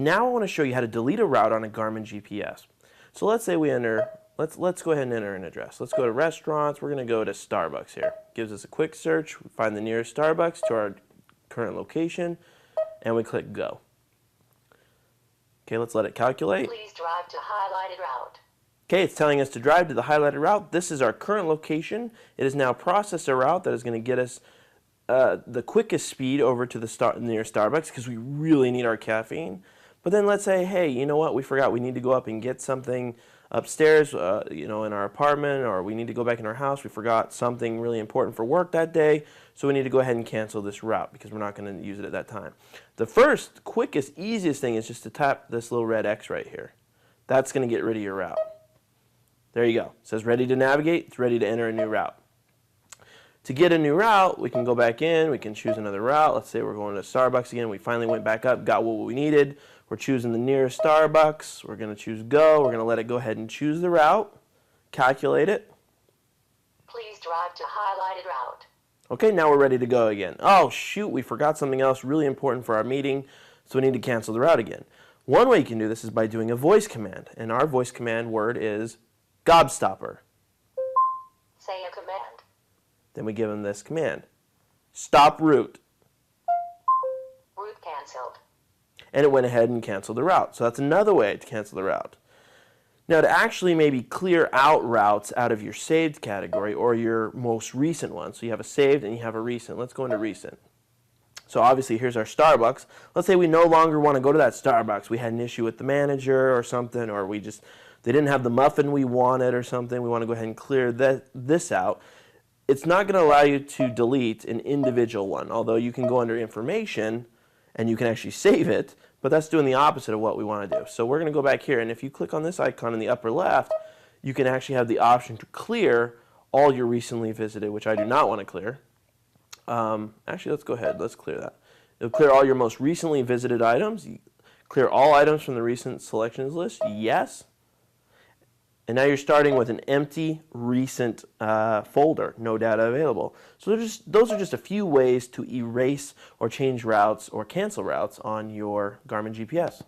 Now I want to show you how to delete a route on a Garmin GPS. So let's say we enter, let's go ahead and enter an address. Let's go to restaurants. We're going to go to Starbucks here. Gives us a quick search. We find the nearest Starbucks to our current location, and we click go. Okay, let's let it calculate. Please drive to highlighted route. Okay, it's telling us to drive to the highlighted route. This is our current location. It has now processed a route that is going to get us the quickest speed over to the near Starbucks because we really need our caffeine. But then let's say, hey, you know what? We forgot. We need to go up and get something upstairs, in our apartment, or we need to go back in our house. We forgot something really important for work that day, so we need to go ahead and cancel this route because we're not going to use it at that time. The first, quickest, easiest thing is just to tap this little red X right here. That's going to get rid of your route. There you go. It says ready to navigate. It's ready to enter a new route. To get a new route, we can go back in. We can choose another route. Let's say we're going to Starbucks again. We finally went back up, got what we needed. We're choosing the nearest Starbucks. We're going to choose go. We're going to let it go ahead and choose the route, calculate it. Please drive to highlighted route. Okay, now we're ready to go again. Oh, shoot, we forgot something else really important for our meeting, so we need to cancel the route again. One way you can do this is by doing a voice command, and our voice command word is gobstopper. Say a command. Then we give them this command. Stop route. Route canceled. And it went ahead and canceled the route. So that's another way to cancel the route. Now to actually maybe clear out routes out of your saved category or your most recent one. So you have a saved and you have a recent. Let's go into recent. So obviously here's our Starbucks. Let's say we no longer want to go to that Starbucks. We had an issue with the manager or something, or they didn't have the muffin we wanted or something. We want to go ahead and clear this out. It's not going to allow you to delete an individual one, although you can go under information and you can actually save it, but that's doing the opposite of what we want to do. So we're going to go back here, and if you click on this icon in the upper left, you can actually have the option to clear all your recently visited, which I do not want to clear. Actually, let's go ahead. Let's clear that. It'll clear all your most recently visited items. Clear all items from the recent selections list. Yes. And now you're starting with an empty recent folder, no data available. So those are just a few ways to erase or change routes or cancel routes on your Garmin GPS.